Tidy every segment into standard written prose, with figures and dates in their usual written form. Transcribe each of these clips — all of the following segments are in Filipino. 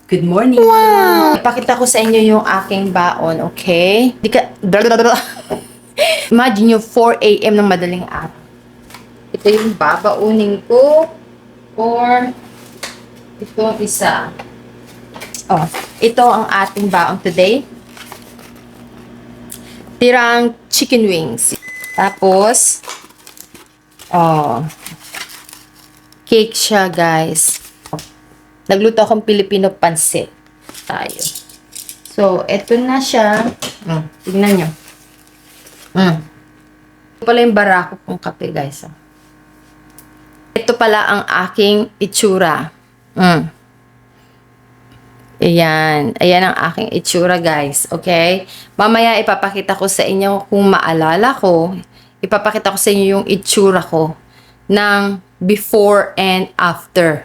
Good morning! Wow! Ipakita ko sa inyo yung aking baon, okay? Imagine yung 4 a.m. ng madaling araw. Ito yung babaunin ko or itong isa. Oh, ito ang ating baon today. Tirang chicken wings. Tapos, oh, cake siya, guys. Nagluto akong Filipino pansit tayo. So, eto na siya. Tignan nyo. Ito pala yung barako kong kape, guys. Ito pala ang aking itsura. Ayan. Ayan ang aking itsura, guys. Okay? Mamaya ipapakita ko sa inyo kung maalala ko. Ipapakita ko sa inyo yung itsura ko ng before and after.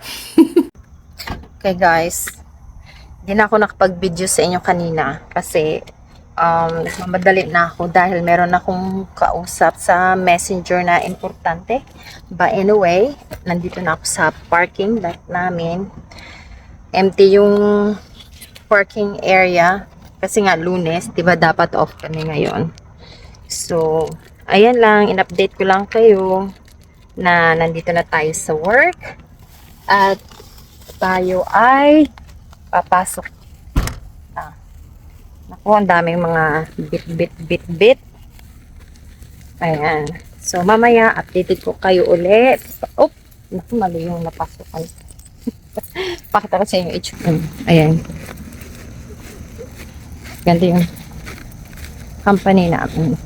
Okay, guys. Hindi na ako nakapag-video sa inyo kanina kasi madali na ako dahil meron akong kausap sa messenger na importante. But anyway, nandito na ako sa parking lot namin. Empty yung parking area kasi nga Lunes, 'di ba dapat off kami ngayon. So, ayan lang, in-update ko lang kayo na nandito na tayo sa work at tayo ay papasok. Naku, ang daming mga bit. Ayan. So, mamaya, updated ko kayo ulit. Oh, naku, mali yung napasukan. Pakita ko sa inyo itsura. Ayan. Ganda yung company namin.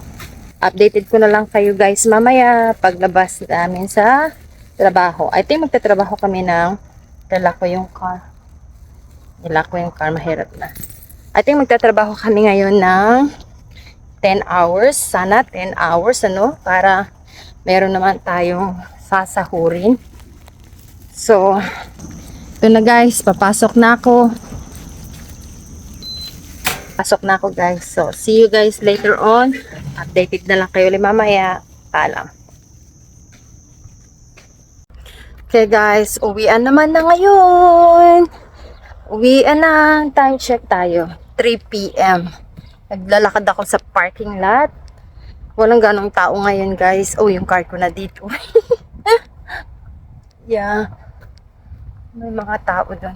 Updated ko na lang kayo, guys, mamaya paglabas namin sa trabaho. I think magtatrabaho kami ng dala ko yung car. Mahirap na. I think magtatrabaho kami ngayon ng 10 hours. Sana 10 hours, ano? Para meron naman tayong sasahurin. So, ito na, guys. Papasok na ako. Pasok na ako, guys. So, see you guys later on. Updated na lang kayo ulit mamaya. Paalam. Okay, guys. Uwian naman na ngayon. Uwian na. Time check tayo. 3 p.m. Naglalakad ako sa parking lot. Walang ganong tao ngayon, guys. Oh, yung car ko na dito. Yeah. May mga tao doon.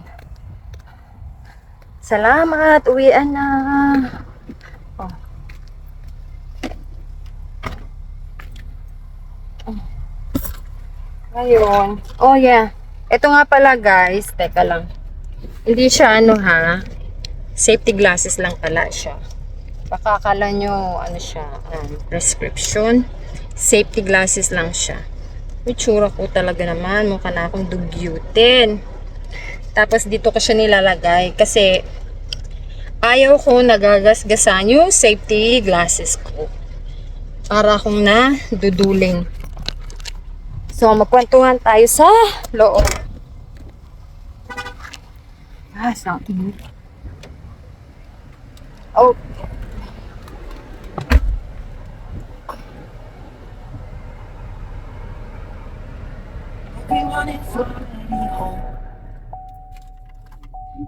Salamat. Uwian na. Oh. Ngayon. Oh, yeah. Ito nga pala, guys. Teka lang. Hindi siya ano ha. Safety glasses lang pala siya. Baka akala nyo ano siya. Prescription. Safety glasses lang siya. Itsura ko talaga naman. Mukha na akong dugyutin. Tapos dito ko siya nilalagay. Kasi ayaw ko nagagasgasan yung safety glasses ko. Para akong naduduling. So magkwentuhan tayo sa loob. Ang init. Oh.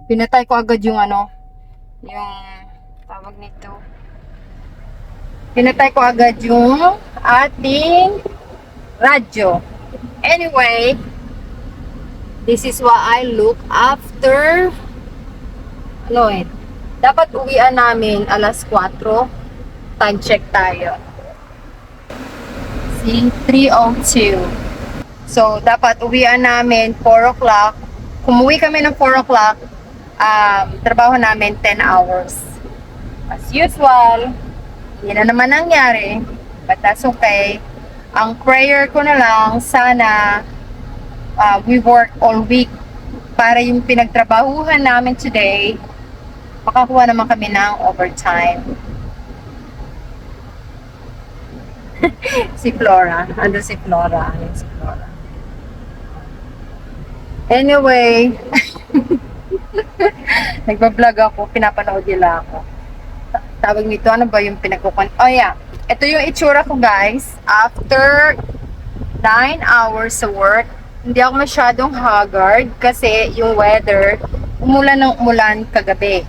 Pinatay ko agad yung ano, yung tawag nito. Pinatay ko agad yung ating radyo. Anyway, this is what I look after. Ano eh. Dapat uwian namin alas 4. Time check tayo. See, 3:02. So, dapat uwian namin 4 o'clock. Kumuwi kami ng 4 o'clock, trabaho namin 10 hours. As usual, hindi na naman nangyari. But that's okay. Ang prayer ko na lang, sana we work all week para yung pinagtrabahuhan namin today, makakuha naman kami ng overtime. Si Flora. Ano si Flora? Si Flora. Anyway, nagbablog ako, pinapanood nila ako. Tawag nito, ano ba yung pinagkukuhan? Oh yeah, ito yung itsura ko, guys. After 9 hours sa work, hindi ako masyadong haggard kasi yung weather umulan ng umulan kagabi.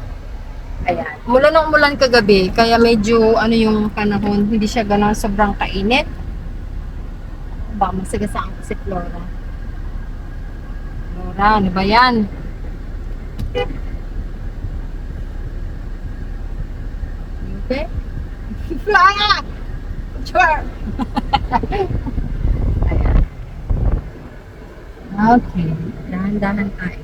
Ayan. Umulan ng umulan kagabi, kaya medyo ano yung panahon, hindi siya gano'n sobrang kainit. Baka masagasaan ko si Flora. Flora, ano ba yan? Okay? Flora! Sure! Ayan. Okay. Dahan-dahan tayo.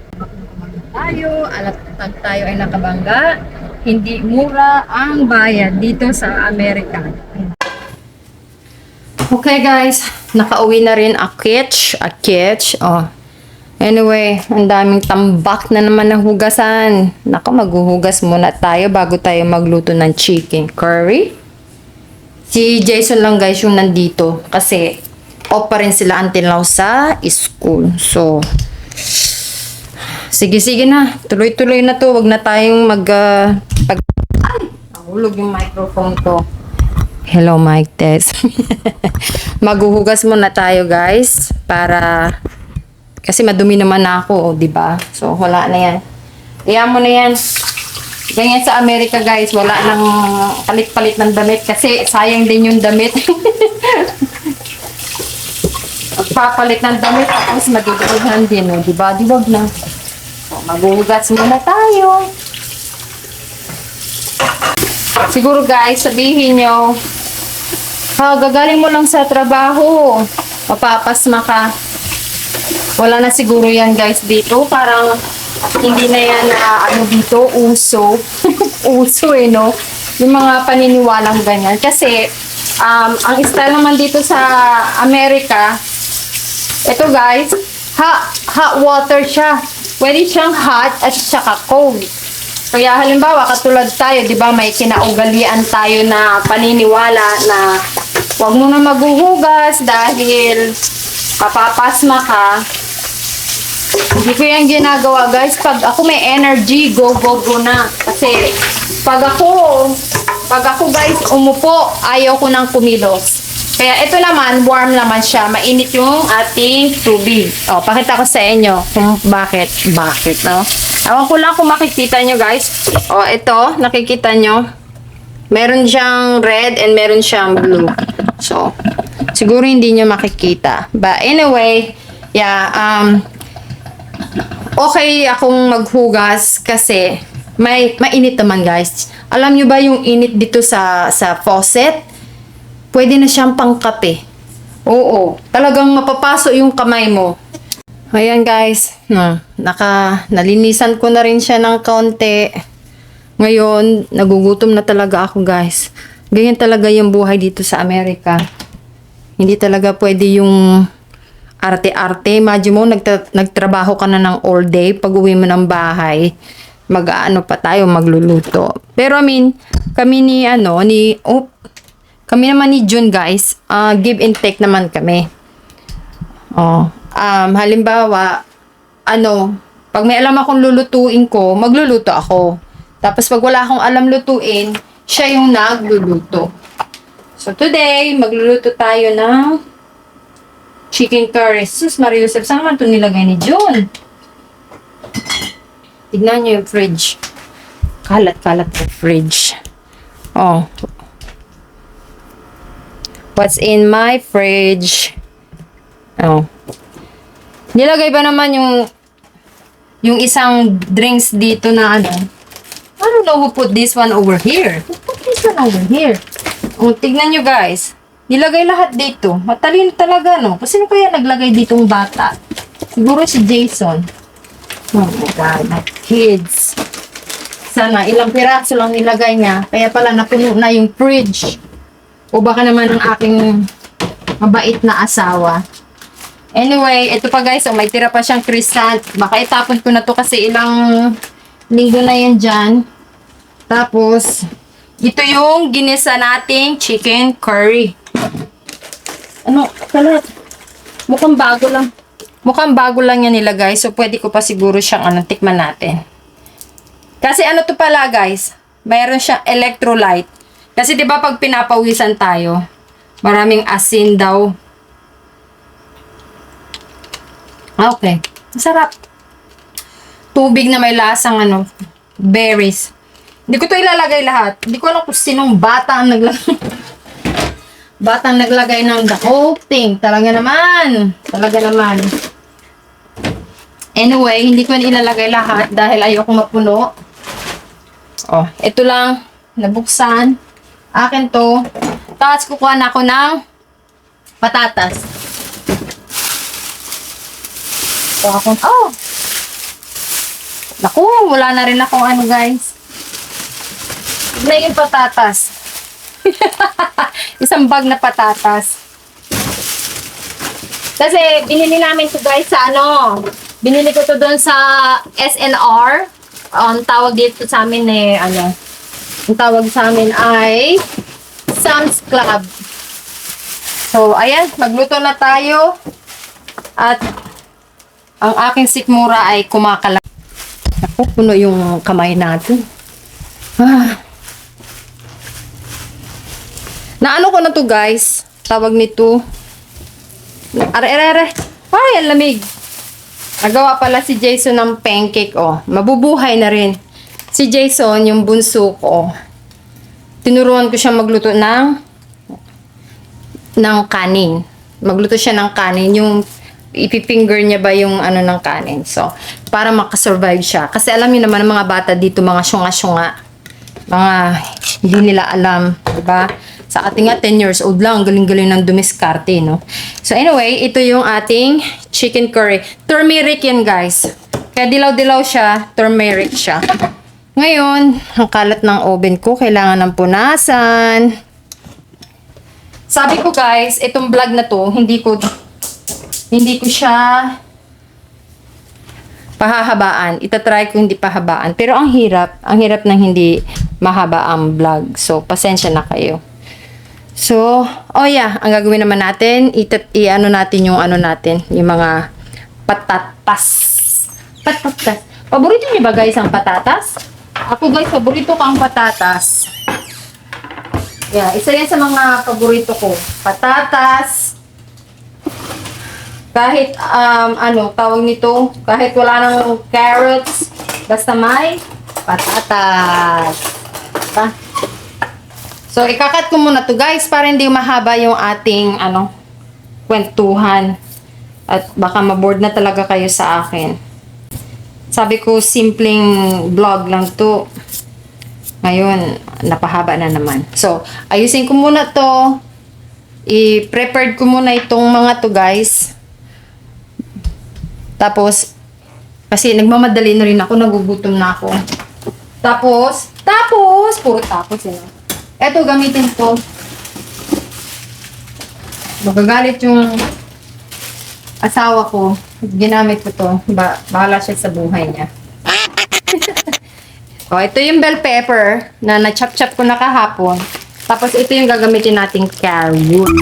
Tayo, alatag tayo ay nakabangga. Hindi mura ang bayad dito sa Amerika. Okay guys, nakauwi na rin a kitch. Oh. Anyway, ang daming tambak na naman ng hugasan. Nako, maghuhugas muna tayo bago tayo magluto ng chicken curry. Si Jason lang guys yung nandito kasi off pa rin sila until now sa school. So, sige na. Tuloy-tuloy na to. Wag na tayong ay! Nahulog yung microphone ko. Hello, mic test. Maghuhugas muna tayo, guys. Para... Kasi madumi naman ako, di ba? So, wala na yan. Iyan mo na yan. Ganyan sa Amerika, guys. Wala nang palit-palit ng damit. Kasi sayang din yung damit. Magpapalit ng damit. Tapos madudugan din, di ba? Di wag na. Maghuhugas muna tayo. Siguro guys, sabihin nyo, gagaling mo lang sa trabaho, mapapasma ka. Wala na siguro yan guys dito. Parang hindi na yan ano dito, uso. Uso no? Yung mga paniniwalang ganyan. Kasi, ang style naman dito sa Amerika, ito guys, hot water siya. Pwede siyang hot at saka cold. Kaya halimbawa, katulad tayo, di ba, may kinaugalian tayo na paniniwala na huwag mo na maghuhugas dahil papapasma ka. Hindi ko yan ginagawa, guys. Pag ako may energy, go na. Kasi pag ako guys, umupo, ayaw ko nang kumilos. Kaya ito naman, warm naman siya. Mainit yung ating tubig. O, pakita ko sa inyo kung bakit, no? Ewan ko lang kung makikita nyo, guys. O, ito, nakikita nyo. Meron siyang red and meron siyang blue. So, siguro hindi nyo makikita. But anyway, yeah, okay akong maghugas kasi mainit naman, guys. Alam nyo ba yung init dito sa faucet? Pwede na siyang pangkape. Oo. Talagang mapapaso yung kamay mo. Ayan guys. Nalinisan ko na rin siya ng kaunti. Ngayon, nagugutom na talaga ako guys. Ganyan talaga yung buhay dito sa Amerika. Hindi talaga pwede yung arte-arte. Imagine mo, nagtrabaho ka na ng all day. Pag uwi mo ng bahay, mag-ano pa tayo, magluluto. Pero kami naman ni June guys, give and take naman kami. Halimbawa, pag may alam akong lulutuin ko, magluluto ako. Tapos pag wala akong alam lutuin, siya yung nagluluto. So today, magluluto tayo ng chicken curry. Sus, Maria Joseph, saan naman ito nilagay ni June? Tignan nyo yung fridge. Kalat-kalat yung fridge. What's in my fridge? Nilagay ba naman yung isang drinks dito na I don't know who put this one over here. Who put this one over here? Tignan nyo guys. Nilagay lahat dito. Matalino talaga, no? Kasi kaya naglagay ditong bata? Siguro si Jason. Oh my God, my kids. Sana, ilang piraso lang nilagay niya. Kaya pala napuno na yung fridge. O baka naman ang aking mabait na asawa. Anyway, ito pa guys, may tira pa siyang croissant. Baka itapon ko na to kasi ilang linggo na yan dyan. Tapos, ito yung ginisa nating chicken curry. Kalat? Mukhang bago lang. Mukhang bago lang yan nilagay. So, pwede ko pa siguro siyang tikman natin. Kasi to pala guys, mayroon siyang electrolyte. Kasi 'di ba pag pinapawisan tayo, maraming asin daw. Okay. Masarap. tubig na may lasang ano, berries. Hindi ko to ilalagay lahat. Hindi ko alam kung sinong bata ang naglagay. Batang naglagay ng the whole thing. Talaga naman. Talaga naman. Anyway, hindi ko na ilalagay lahat dahil ayoko mapuno. Oh, ito lang. Nabuksan. Akin to. Tapos kukuha na ako ng patatas. So, oh! Naku, wala na rin akong ano, guys. Na yung patatas. Isang bag na patatas. Kasi, binili namin to guys sa ano. Binili ko to doon sa SNR. Ang tawag dito sa amin ano. Ang tawag sa amin ay Sam's Club. So, ayan. Magluto na tayo. At, ang aking sikmura ay kumakalat. Ako, puno yung kamay natin. Naano ko na to guys. Tawag nito. Are. Ay, ang lamig. Nagawa pala si Jason ng pancake, oh. Mabubuhay na rin. Si Jason, yung bunso ko, tinuruan ko siya magluto ng kanin. Magluto siya ng kanin. Yung ipifinger niya ba yung ano ng kanin. So, para makasurvive siya. Kasi alam niyo naman ng mga bata dito, mga syunga-syunga. Mga hindi nila alam, diba? Sa ating nga 10 years old lang, galing-galing ng dumiskarte, no? So anyway, ito yung ating chicken curry. Turmeric yan, guys. Kaya dilaw-dilaw siya, turmeric siya. Ngayon, ang kalat ng oven ko, kailangan ng punasan. Sabi ko, guys, itong vlog na to, hindi ko siya pahahabaan. Itatry ko hindi pahabaan. Pero ang hirap ng hindi mahaba ang vlog. So, pasensya na kayo. So, oh yeah, ang gagawin naman natin, i-ano natin yung ano natin, yung mga patatas. Patatas. Paborito niyo ba guys ang patatas? Ako guys, paborito ko ang patatas. Yeah, isa yan sa mga paborito ko. Patatas. Kahit, ano, tawag nito, kahit wala nang carrots, basta may patatas. Diba? So, ikakat ko muna to guys para hindi mahaba yung ating ano, kwentuhan. At baka maboard na talaga kayo sa akin. Sabi ko, simpleng vlog lang to. Ngayon, napahaba na naman. So, ayusin ko muna to. I-prepared ko muna itong mga to guys. Tapos, kasi nagmamadali na rin ako, nagugutom na ako. Tapos, puro tapos yun. Eto, gamitin ko. Magagalit yung asawa ko. Ginamit ko to. Bahala siya sa buhay niya. O, ito yung bell pepper na na-chop-chop ko na kahapon. Tapos, ito yung gagamitin nating carrots.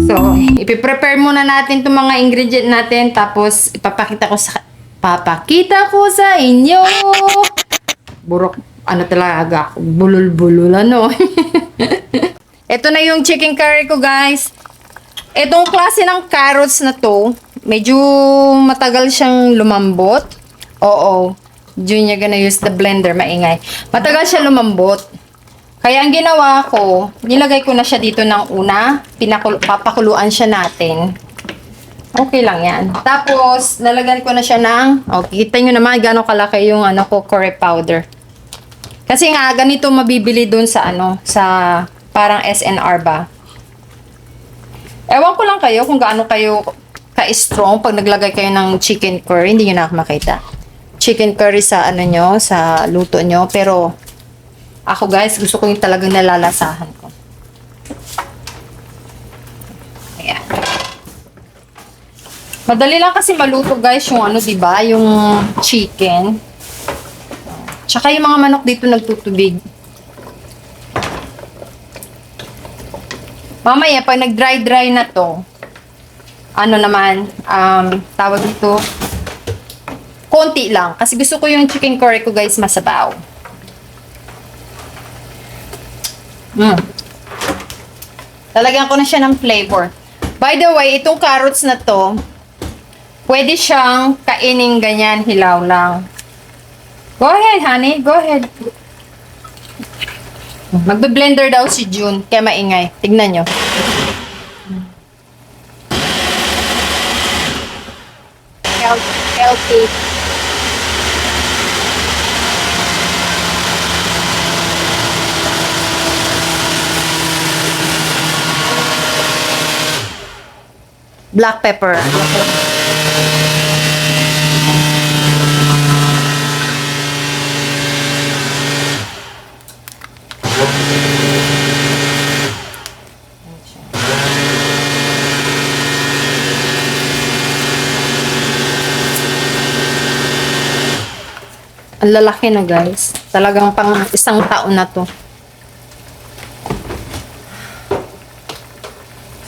So, ipiprepare muna natin itong mga ingredient natin. Tapos, papakita ko sa inyo. Burok. Ano talaga ako, bulol-bulol, ano. Ito na yung chicken curry ko, guys. Itong klase ng carrots na to, medyo matagal siyang lumambot. Oo. Junior gonna use the blender, maingay. Matagal siya lumambot. Kaya ang ginawa ko, nilagay ko na siya dito ng una. Papakuluan siya natin. Okay lang yan. Tapos, lalagyan ko na siya ng, kita nyo naman gano'ng kalaki yung ano ko, curry powder. Kasi nga, ganito mabibili dun sa ano, sa parang SNR ba. Ewan ko lang kayo kung gaano kayo ka-strong pag naglagay kayo ng chicken curry. Hindi nyo na makita. Chicken curry sa ano nyo, sa luto nyo. Pero, ako guys, gusto ko yung talagang nalalasahan ko. Ayan. Madali lang kasi maluto guys yung ano, diba? Yung chicken. Tsaka yung mga manok dito nagtutubig. Mamaya, pag nag-dry na to, ano naman, tawag dito, konti lang. Kasi gusto ko yung chicken curry ko guys masabaw. Talagyan ko na siya ng flavor. By the way, itong carrots na to, Pwede siyang kainin ganyan, hilaw lang. Go ahead, honey. Go ahead. Magbe-blender daw si June, kaya maingay. Tignan nyo. Healthy. Black pepper. Ang lalaki na guys. Talagang pang isang taon na to.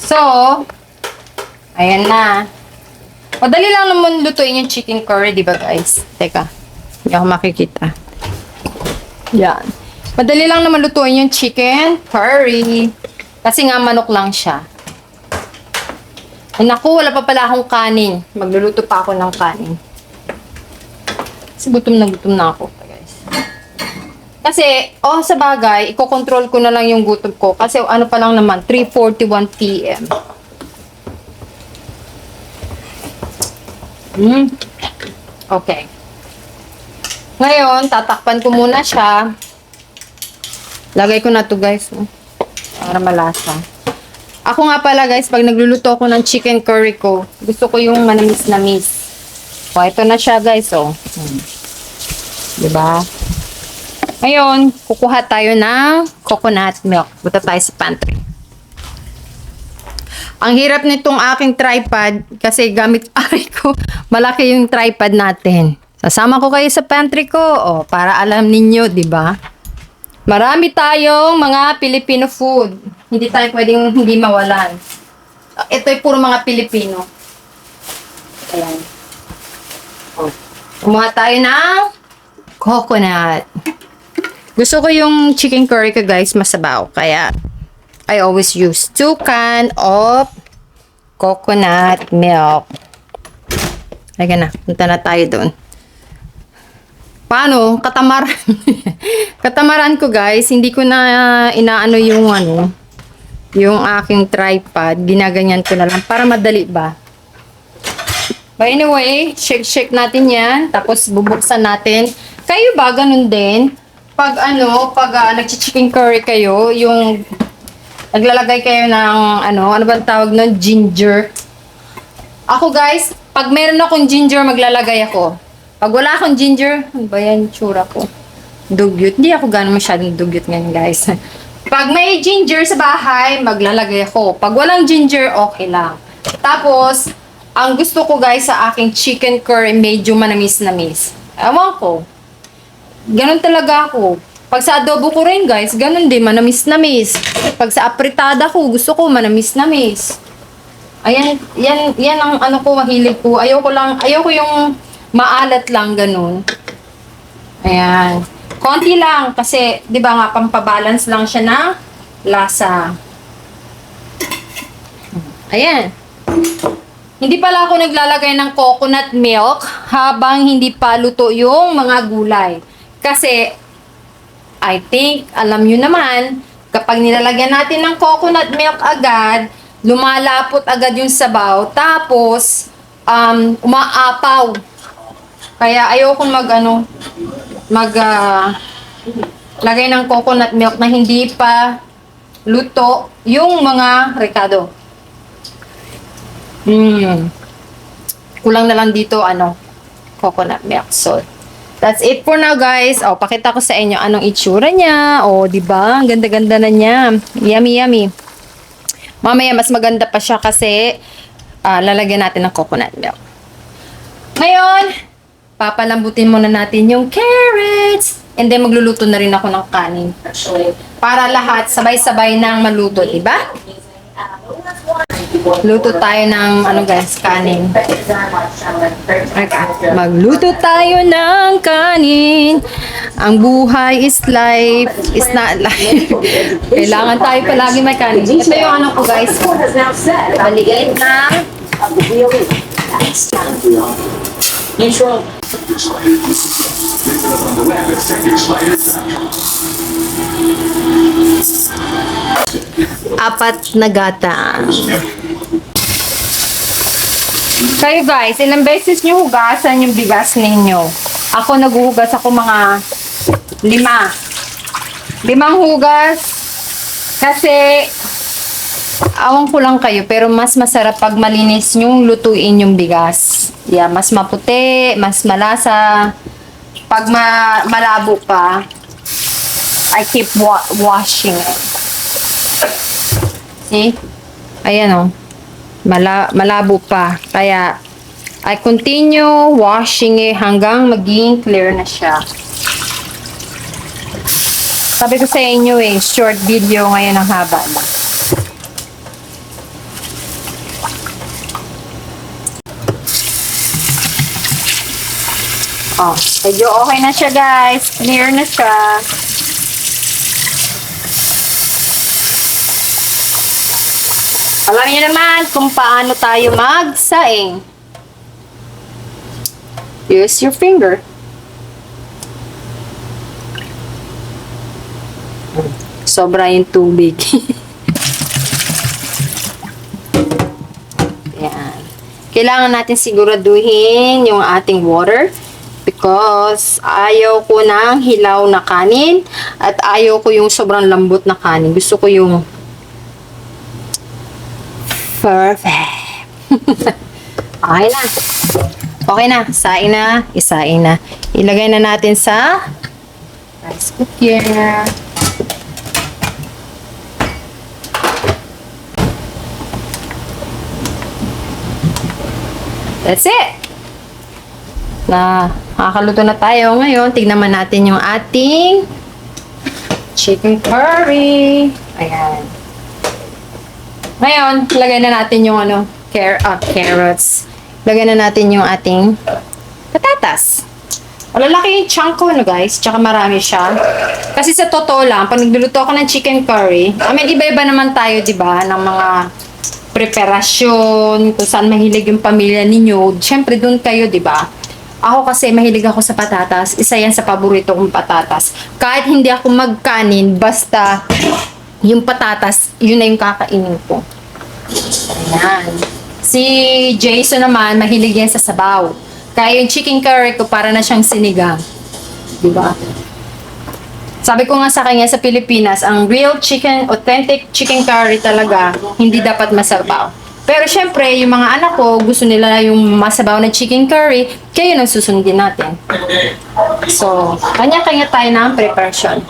So, ayan na. Madali lang naman lutuin yung chicken curry, di ba guys? Teka, hindi ako makikita. Yan. Madali lang naman lutuin yung chicken curry. Kasi nga manok lang siya. Ay naku, wala pa pala akong kanin. Magluluto pa ako ng kanin. Kasi gutom na ako, guys. Kasi, sa bagay, iko-control ko na lang yung gutom ko. Kasi ano pa lang naman, 3:41 p.m. Okay. Ngayon, tatakpan ko muna siya. Lagay ko na to guys. Para malasa. Ako nga pala guys, pag nagluluto ako ng chicken curry ko, gusto ko yung manamis-namis. Ito na siya guys, Diba? Ngayon, kukuha tayo ng coconut milk. Buta tayo sa pantry. Ang hirap nitong aking tripod kasi gamit aray ko. Malaki yung tripod natin. Sasama ko kayo sa pantry ko para alam ninyo, 'di ba? Marami tayong mga Filipino food. Hindi tayo pwedeng hindi mawalan. Ito ay puro mga Pilipino. Ayan. Kumuha tayo ng coconut. Gusto ko yung chicken curry ko guys masabaw. Kaya I always use 2 can of coconut milk. Ayan na. Punta na tayo doon. Paano? Katamaran. Katamaran ko guys. Hindi ko na inaano yung aking tripod. Ginaganyan ko na lang para madali ba. But anyway, shake natin yan. Tapos bubuksan natin. Kayo ba ganun din? Pag nag-chicken curry kayo, yung naglalagay kayo ng ano bang tawag nun? Ginger. Ako guys, pag meron akong ginger, maglalagay ako. Pag wala akong ginger, ano ba yan tsura ko? Dugyot. Hindi ako gano'n masyadong dugyot ngayon guys. Pag may ginger sa bahay, maglalagay ako. Pag walang ginger, okay lang. Tapos, ang gusto ko guys sa aking chicken curry, medyo manamis-namis. Ewan ko. Ganon talaga ako. Pag sa adobo ko rin guys, ganon din, manamis-namis. Pag sa apritada ko, gusto ko manamis-namis. Ayan, yan ang ano ko, mahilig ko. Ayoko yung maalat lang ganon. Ayan. Konti lang kasi, 'di ba nga pampabalance lang siya ng lasa. Ayan. Hindi pala ako naglalagay ng coconut milk habang hindi pa luto yung mga gulay. Kasi I think, alam nyo naman, kapag nilalagyan natin ng coconut milk agad, lumalapot agad yung sabaw, tapos umaapaw. Kaya ayokong lagay ng coconut milk na hindi pa luto yung mga rekado. Kulang na lang dito coconut milk. So that's it for now guys. Pakita ko sa inyo anong itsura niya. Di ba? Ang ganda-ganda na niya. Yummy yummy. Mamaya mas maganda pa siya kasi lalagyan natin ng coconut milk. Ngayon, papalambutin muna natin yung carrots. And then magluluto na rin ako ng kanin. Para lahat sabay-sabay nang maluto, di ba? Luto tayo ng guys, kanin. Okay. Magluto tayo ng kanin. Ang buhay is life, is not life. Kailangan tayo palagi may kanin. Ito yung ko guys. Maliit na Neutral. Apat na gata. Kayo guys, ilang beses nyo hugasan yung bigas ninyo? Ako naghuhugas ako mga 5. 5 hugas. Kasi, awan ko lang kayo, pero mas masarap pag malinis yung lutuin yung bigas. Yeah, mas maputi, mas malasa. Pag malabo pa, I keep washing it. See? Ayan o. Malabo pa. Kaya, I continue washing it hanggang maging clear na siya. Sabi ko sa inyo short video ngayon ang haba na. Oh, medyo okay na siya guys. Clear na siya. Alam niyo naman kung paano tayo magsaing. Use your finger. Sobra yung tubig. Yan. Kailangan natin siguraduhin yung ating water because ayaw ko ng hilaw na kanin at ayaw ko yung sobrang lambot na kanin. Gusto ko yung perfect. Okay na. Okay na. Saing na. Isaing na. Ilagay na natin sa rice cooker. That's it. Nakakaluto na tayo ngayon. Tignan natin yung ating chicken curry. Ayan. Ngayon, lagay na natin yung carrots. Lagay na natin yung ating patatas. Malalaki yung chunk ko, guys. Tsaka marami siya. Kasi sa totoo lang, pag nagluluto ako ng chicken curry, iba-iba naman tayo, di ba, ng mga preparasyon, kung saan mahilig yung pamilya ninyo. Siyempre, dun kayo, di ba? Ako kasi, mahilig ako sa patatas. Isa yan sa paborito kong patatas. Kahit hindi ako magkanin, basta yung patatas, yun na yung kakainin ko. Ayan. Si Jason naman, mahilig yan sa sabaw. Kaya yung chicken curry ko, para na siyang sinigang. Diba? Sabi ko nga sa kanya sa Pilipinas, ang real chicken, authentic chicken curry talaga, hindi dapat masabaw. Pero syempre, yung mga anak ko, gusto nila yung masabaw na chicken curry, kaya yun ang susundin natin. So, kanya-kanya tayo ng preparation.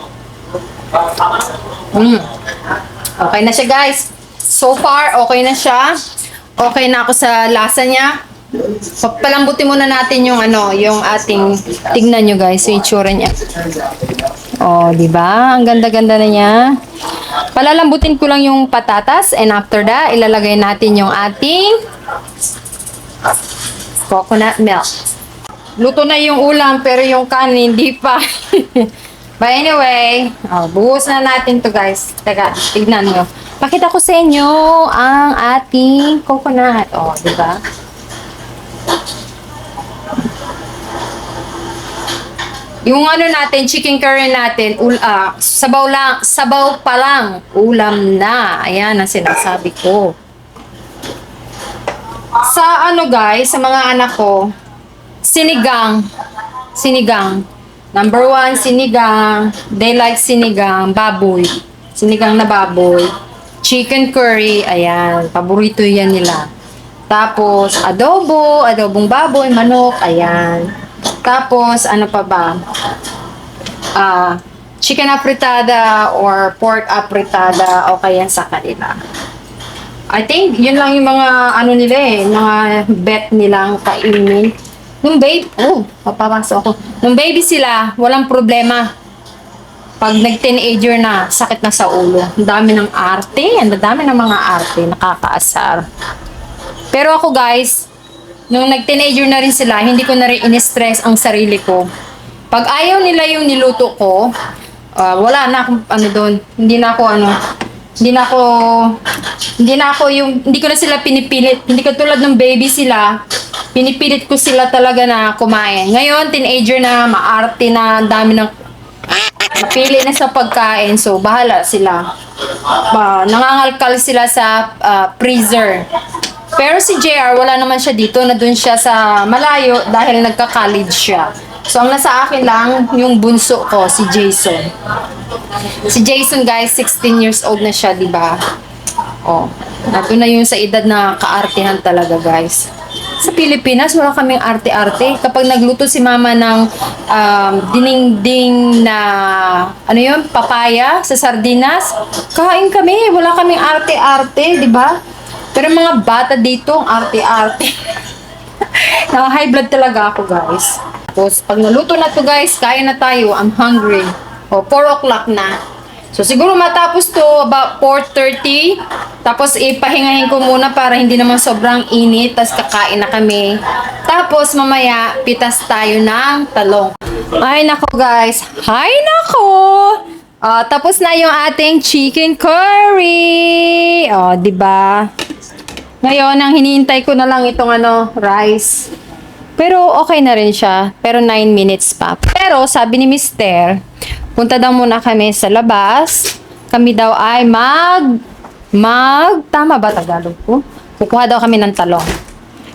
Okay na siya guys. So far, okay na siya. Okay na ako sa lasa niya. Palambutin muna natin yung yung ating, tignan nyo guys, yung itsura niya. Oh, di ba? Ang ganda-ganda na niya. Palalambutin ko lang yung patatas and after that, ilalagay natin yung ating coconut milk. Luto na yung ulam pero yung kanin hindi pa. But anyway, buhos na natin to guys. Teka, tignan nyo. Pakita ko sa inyo ang ating coconut. Oh, di ba? Yung natin, chicken curry natin, sabaw pa lang, ulam na. Ayan ang sinasabi ko. Sa guys, sa mga anak ko, sinigang. Number 1, sinigang. They like sinigang, baboy. Sinigang na baboy. Chicken curry, ayan. Paborito yan nila. Tapos, adobong baboy, manok, ayan. Tapos, ano pa ba? Chicken apritada or pork apritada, okay yan sa kanila. I think, yun lang yung mga, nila mga bet nilang kainin. Papapasok ako. Nung baby sila, walang problema. Pag nag-teenager na, sakit na sa ulo. Ang dami ng arte, ang dami ng mga arte, nakakaasar. Pero ako guys, nung nag-teenager na rin sila, hindi ko na rin in-stress ang sarili ko. Pag ayaw nila yung niluto ko, wala na akong doon. Hindi ko na sila pinipilit. Hindi ko tulad ng baby sila, Pinipilit ko sila talaga na kumain. Ngayon, teenager na, maarte na, ang dami ng napili na sa pagkain. So, bahala sila. Nangangalkal sila sa freezer. Pero si JR, wala naman siya dito. Na dun siya sa malayo dahil nagka-college siya. So, ang nasa akin lang, yung bunso ko, si Jason. Si Jason, guys, 16 years old na siya, di ba? Oh, nato na yung sa edad na kaartehan talaga, guys. Sa Pilipinas, wala kaming arte-arte. Kapag nagluto si mama ng dinengdeng na, ano yun, papaya sa sardinas, kain kami. Wala kaming arte-arte, di ba? Pero mga bata dito, ang arte-arte. Naka-high blood talaga ako, guys. Tapos, pag naluto na to, guys, kain na tayo. I'm hungry. O, 4 o'clock na. So, siguro matapos to about 4:30. Tapos, ipahingahin ko muna para hindi naman sobrang init. Tapos, kakain na kami. Tapos, mamaya, pitas tayo ng talong. Ay, nako guys. Ay, nako! Tapos na yung ating chicken curry. Di ba? Ngayon, ang hinihintay ko na lang itong rice. Pero, okay na rin siya. Pero, 9 minutes pa. Pero, sabi ni Mister, punta daw muna kami sa labas. Kami daw ay tama ba Tagalog ko? Kukuha daw kami ng talong.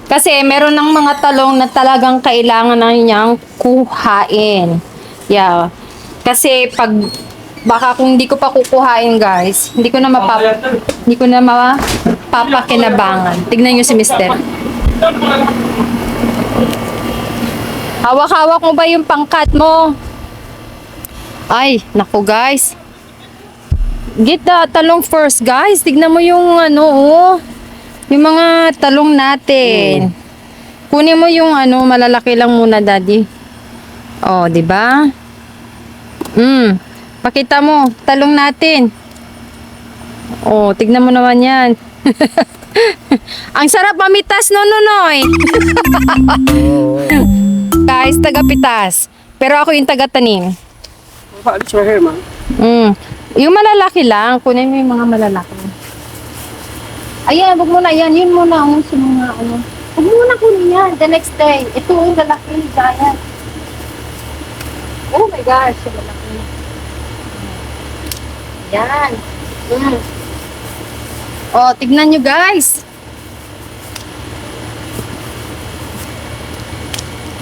Kasi meron ng mga talong na talagang kailangan na niyang kuhain. Yeah. Kasi baka kung hindi ko pa kukuhain, guys, hindi ko na mapapakinabangan. Tignan niyo si Mister. Hawak-hawak mo ba yung pangkat mo? Ay, naku guys. Get the talong first, guys. Tignan mo yung yung mga talong natin. Kunin mo yung malalaki lang muna, daddy. Di ba? Pakita mo, talong natin. Tignan mo naman yan. Ang sarap mamitas, Nonoy. Guys, taga-pitas. Pero ako yung taga-tanim. It's right here, man. Yung malalaki lang. Kunin mo yung mga malalaki. Ayan, wag mo na yan. Yun muna ang sa mga Wag mo na kunin yan. The next day. Ito yung lalaki. Giant. Oh my gosh. Yung lalaki. Yan. Tignan nyo guys.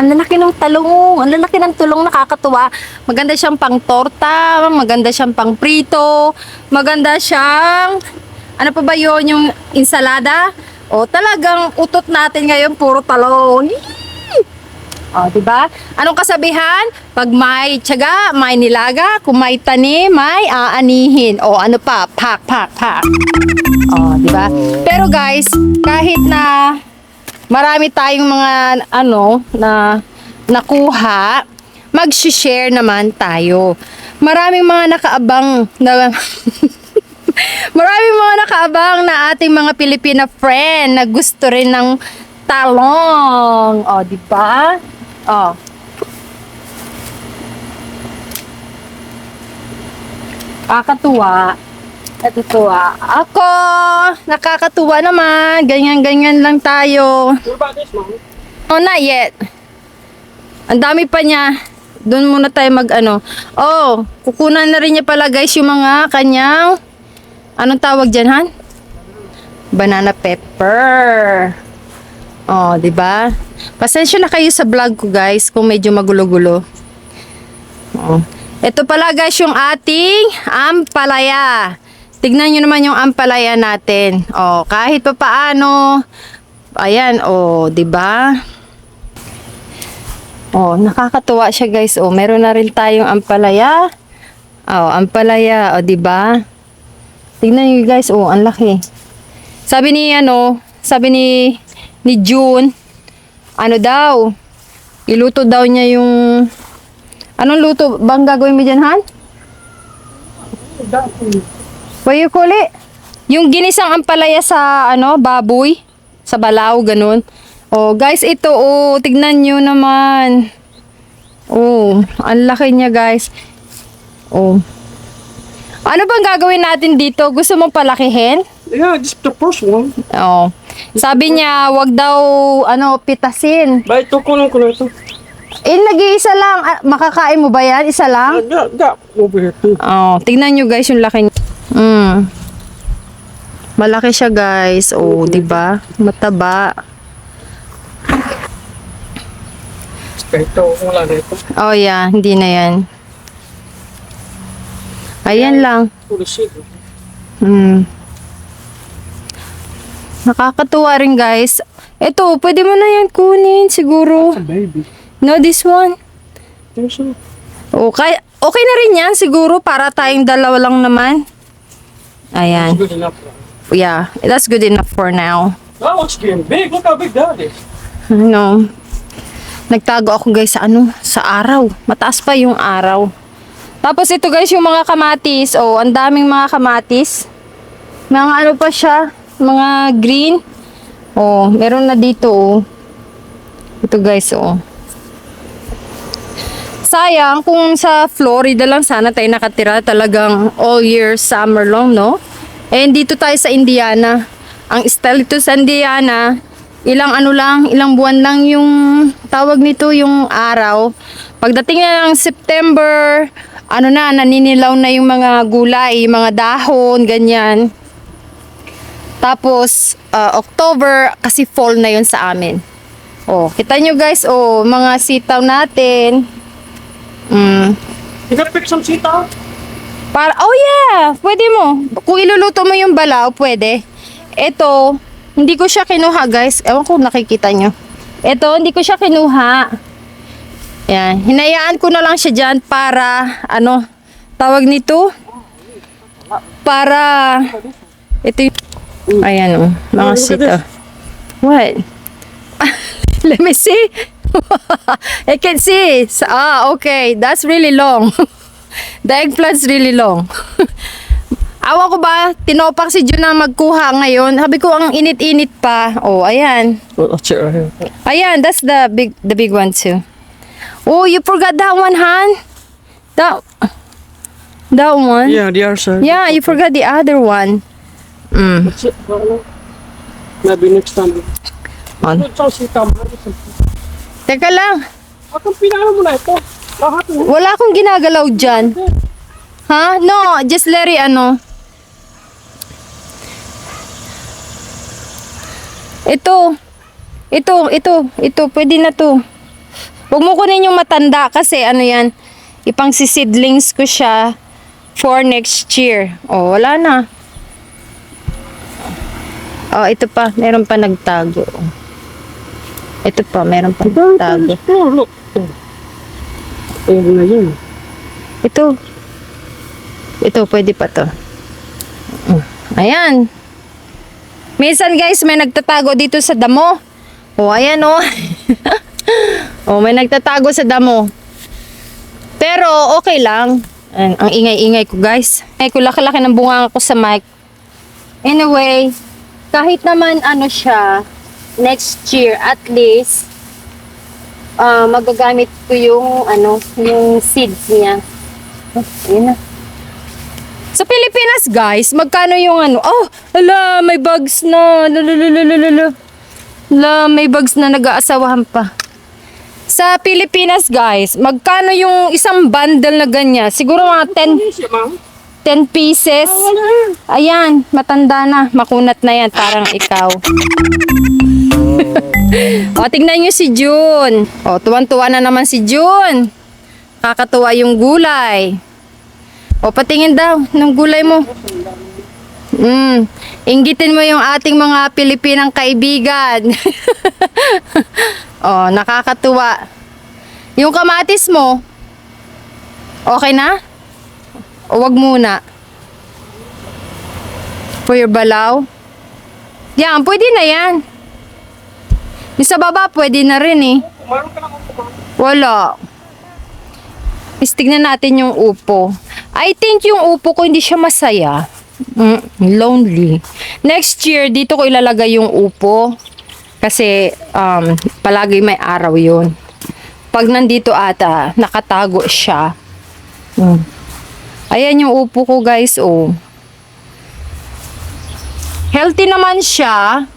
Ang lalaki ng talong. Ang lalaki ng tulong, nakakatuwa. Maganda siyang pang torta, maganda siyang pang prito, maganda siyang ano pa ba yun, yung ensalada? Talagang utot natin ngayon puro talong. Diba? Anong kasabihan? Pag may tiyaga, may nilaga. Kung may tanim, may aanihin. Ano pa? Pak. Diba? Pero guys, kahit na marami tayong mga na nakuha, mag-share naman tayo. Maraming mga nakaabang na maraming mga nakaabang na ating mga Pilipina friend na gusto rin ng talong. Di ba? Kakatuwa. Natutuwa. Ako, nakakatuwa naman. Ganyan-ganyan lang tayo. What about this, mom? Not yet. Ang dami pa niya. Doon muna tayo kukunan na rin niya pala guys yung mga kanyang, anong tawag dyan, Han? Banana pepper. Di ba? Pasensya na kayo sa vlog ko guys kung medyo magulo-gulo. Ito pala guys yung ating ampalaya. Tignan nyo naman yung ampalaya natin. Kahit pa paano. Ayan, di ba? Nakakatuwa siya, guys. Meron na rin tayong ampalaya. Ampalaya, di ba? Tignan nyo, guys. Ang laki. Sabi ni June, daw? Iluto daw niya yung anong luto bang gagawin mo dyan, Han? What you call it? Yung ginisang ampalaya sa baboy, sa balaw, ganun. Guys, ito tignan nyo naman. Ang laki niya, guys. Ano bang gagawin natin dito? Gusto mong palakihin? Yeah, just the first one. Oh. Sabi niya, wag daw, pitasin. Ba, ito ko lang ko na ito. Nag-iisa lang. Makakain mo ba yan? Isa lang? That over here too. Oh, tingnan nyo guys yung laki niya. Malaki siya guys. Oh, di ba? Mataba. Ito, wala na ito. Oh yeah, hindi na yan. Ayan lang. Holy shit. Nakakatuwa rin guys. Ito, pwede mo na yan kunin siguro. Baby. No, this one. There's a... Okay na rin yan siguro para tayong dalawa lang naman. Ayan. Good enough. Yeah, that's good enough for now. That looks getting big. Look how big that is. No. Nagtago ako guys sa araw. Mataas pa yung araw. Tapos ito guys yung mga kamatis. Oh, ang daming mga kamatis. Mga pa siya, mga green. Oh, meron na dito oh. Ito guys oh. Sayang kung sa Florida lang sana tayo nakatira, talagang all year summer long, no? Eh dito tayo sa Indiana. Ang style ito sa Indiana, ilang buwan lang yung tawag nito, yung araw. Pagdating na ng September, naninilaw na yung mga gulay, yung mga dahon, ganyan. Tapos, October, kasi fall na yun sa amin. Oh, kita nyo guys, oh, mga sitaw natin. You gotta pick some sitaw? Oh yeah, pwede mo. Kung iluluto mo yung balaw, pwede. Ito, hindi ko siya kinuha guys. Ewan ko nakikita nyo. Ito, hindi ko siya kinuha. Yan, hinayaan ko na lang siya dyan para, tawag nito? Para, ito yung, ayan oh, mga look at sitaw. What? Let me see. I can see. Okay. That's really long. The eggplant's really long. Awan ko ba, tinopak si Jun na magkuha ngayon. Sabi ko, ang init-init pa. Oh, ayan. I'll check right here. Ayan, that's the big one too. Oh, you forgot that one, Han? That one? Yeah, the other side. Yeah, you forgot the other one. That's it. Maybe next time. On. Good sa sitaw. Teka lang. Bakit pinala mo na ito? Lahat mo. Wala akong ginagalaw dyan. Ha? No, just let it, Ito, pwede na to. Huwag mo kunin yung matanda kasi yan, ipang sisidlings ko siya for next year. Oh, wala na. Oh, ito pa, meron pa nagtago. Ito pa, meron pa nagtago. Oh, look. Ayun na yun. Ito, pwede pa to. Ayan. Minsan guys, may nagtatago dito sa damo. Oh, ayan oh. Oh, may nagtatago sa damo. Pero okay lang. Ang ingay-ingay ko guys. Ay, kulaki-laki ng bunga ko sa mic. Anyway, kahit naman siya, next year at least, magagamit ko yung seeds niya. Oh, yun na. Sa Pilipinas, guys, magkano yung ala, may bugs na. May bugs na nag-aasawahan pa. Sa Pilipinas, guys, magkano yung isang bundle na ganyan? Siguro mga 10 pieces. Ayan, matanda na. Makunat na yan, parang ikaw. O, tingnan nyo si June. O, tuwan-tuwa na naman si June. Kakatuwa yung gulay. O, patingin daw ng gulay mo. Inggitin mo yung ating mga Pilipinang kaibigan. O, nakakatuwa. Yung kamatis mo, okay na? O, wag muna. For your balaw. Yan, pwede na yan. Yung sa baba, pwede na rin eh. Wala. Tignan natin yung upo. I think yung upo ko hindi siya masaya. Lonely. Next year, dito ko ilalagay yung upo. Kasi, palagi may araw yun. Pag nandito ata, nakatago siya. Ayan yung upo ko guys, oh. Healthy naman siya.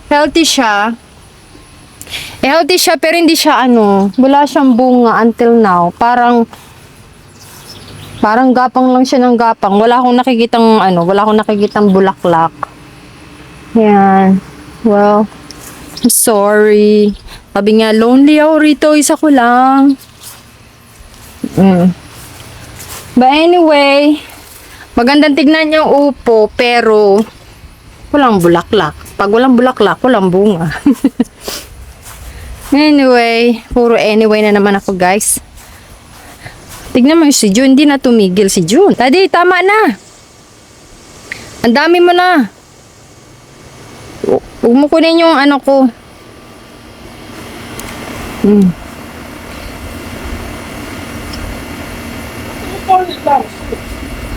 Healthy siya. Healthy siya pero hindi siya wala siyang bunga until now. Parang gapang lang siya ng gapang. Wala akong nakikitang bulaklak. Yan. Well, I'm sorry. Sabi nga, lonely ako rito. Isa ko lang. But anyway, magandang tignan yung upo, pero walang bulaklak. Pag walang bulaklak, walang bunga. Anyway, puro anyway na naman ako, guys. Tignan mo yung si June, hindi na tumigil si June. Daddy, tama na. Ang dami mo na. Huwag mo kunin yung ko.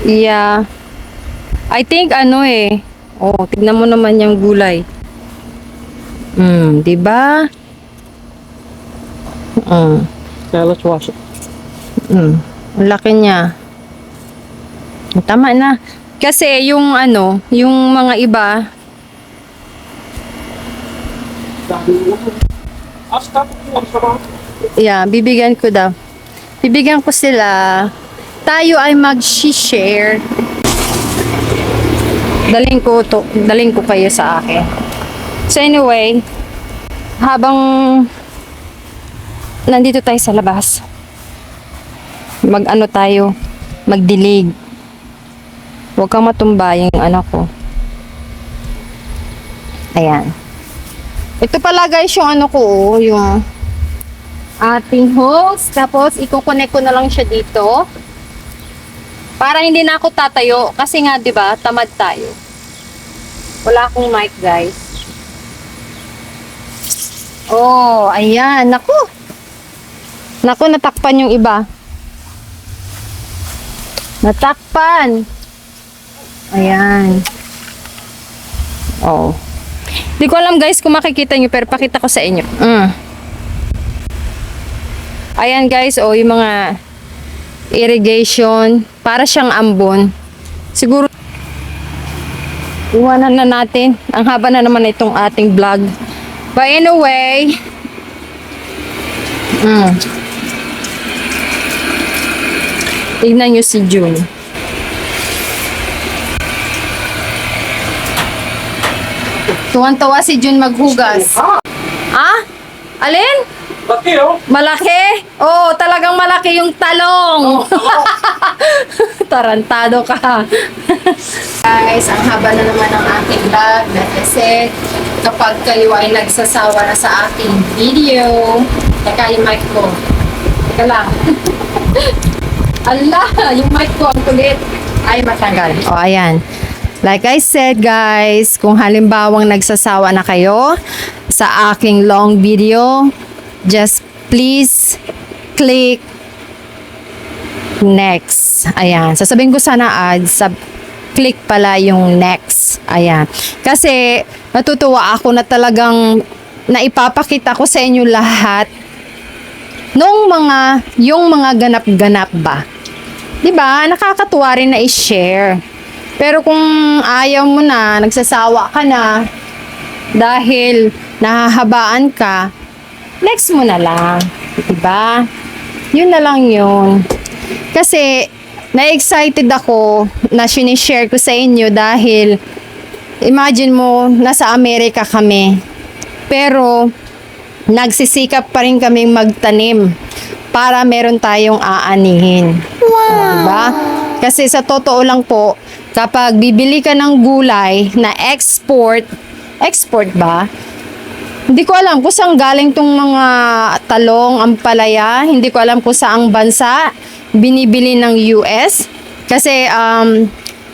Yeah. I think oh, tignan mo naman yung gulay. Di ba? Yeah, let's wash it. Ang laki niya. Tama na. Kasi yung yung mga iba, I'll stop it. yeah, bibigyan ko daw. Bibigyan ko sila. Tayo ay mag-share. Daling ko kayo sa akin. So anyway, habang nandito tayo sa labas, tayo, magdilig. Huwag kang matumba yung anak ko. Ayan. Ito pala guys yung yung ating hose. Tapos i-connect ko na lang siya dito. Para hindi na ako tatayo. Kasi nga, di ba, tamad tayo. Wala akong mic, guys. Oh, ayan. Naku. Naku, natakpan yung iba. Natakpan. Ayan. Oh. Di ko alam, guys, kung makikita nyo, pero pakita ko sa inyo. Ayan, guys, oh, yung mga irrigation, para siyang ambon. Siguro iwanan na natin. Ang haba na naman itong ating vlog. But anyway, tignan nyo si June. Tuwan-tuwa si June maghugas. Ah? Alin? Laki, oh. Malaki? Oo, talagang malaki yung talong. Tarantado ka. Guys, ang haba na naman ng ating vlog. Like I said, kapag kayo ay nagsasawa na sa aking video, teka yung mic ko. Teka lang. Allah, yung mic ko ang kulit. Ay, matanggal. O, ayan. Like I said, guys, kung halimbawang nagsasawa na kayo sa aking long video, just please click next. Ayan. Sasabihin ko sana click pala yung next. Ayan. Kasi natutuwa ako na talagang naipapakita ko sa inyo lahat yung mga ganap-ganap ba. 'Di ba? Nakakatuwa rin na i-share. Pero kung ayaw mo na, nagsasawa ka na dahil nahahabaan ka, next mo na lang. Diba? Yun na lang yun. Kasi, na-excited ako na sinishare ko sa inyo dahil imagine mo, nasa Amerika kami. Pero, nagsisikap pa rin kaming magtanim para meron tayong aanihin. Wow! Diba? Kasi sa totoo lang po, kapag bibili ka ng gulay na export ba? Hindi ko alam kung saan galing tong mga talong, ampalaya. Hindi ko alam kung saang bansa binibili ng US. Kasi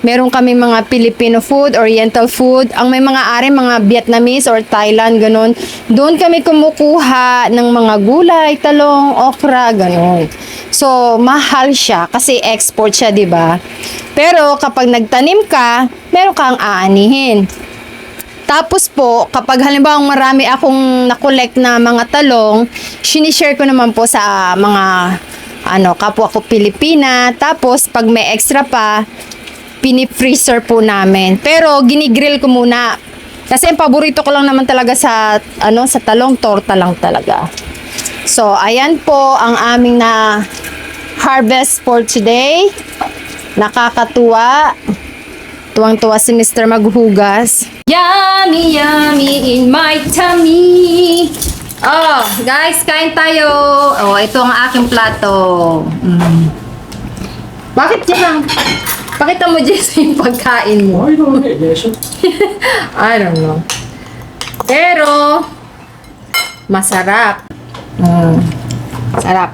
meron kami mga Filipino food, Oriental food. Ang may mga mga Vietnamese or Thailand, ganun. Doon kami kumukuha ng mga gulay, talong, okra, ganun. So, mahal siya kasi export siya, di ba? Pero kapag nagtanim ka, meron kang aanihin. Tapos po, kapag halimbawa marami akong na-collect na mga talong, sinishare ko naman po sa mga kapwa ko Pilipina. Tapos, pag may extra pa, pinifreezer po namin. Pero ginigrill ko muna. Kasi ang paborito ko lang naman talaga sa sa talong, torta lang talaga. So, ayan po ang aming na harvest for today. Nakakatuwa. Tuwang-tuwa si Mr. Maghugas. Yummy, yummy in my tummy. Oh, guys, kain tayo. Oh, ito ang aking plato. Bakit yan? Pakita mo, Jess, yung pagkain mo. Why you doing it, Jason? I don't know. Pero, masarap. Sarap.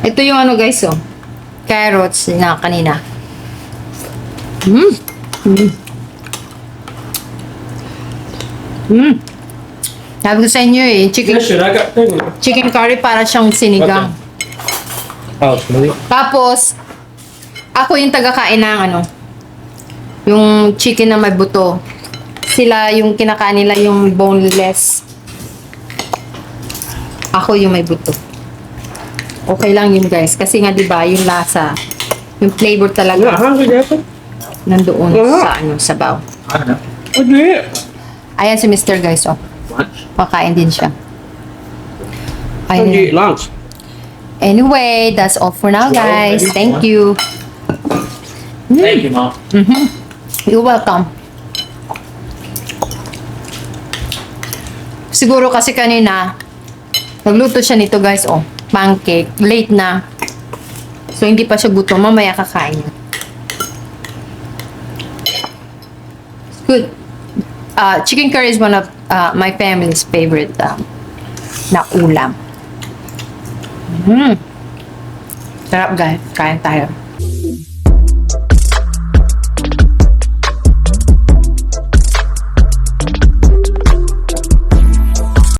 Ito yung ano guys, oh. Carrots na kanina. Sabi ko sa inyo eh, Listen, I got thing. chicken curry para siyang sinigang. Oh, smelly. Tapos, ako yung taga-kain ng yung chicken na may buto. Sila yung kinakain nila yung boneless. Ako yung may buto. Okay lang yun guys. Kasi nga diba yung lasa, yung flavor You're not talaga hungry, Jason? nandoon sa sabaw. I know. What do you eat? Ayan si Mr. guys, oh. Lunch. Pakain din siya. When do you eat Ayun. lunch? Anyway, that's all for now guys. Thank you. Thank you, Mom. You're welcome. Siguro kasi kanina, nagluto siya nito guys, oh. Pancake. Late na. So, hindi pa siya gutom. Mamaya kakain niya. It's good. Chicken curry is one of my family's favorite na ulam. Sarap guys. Kain tayo.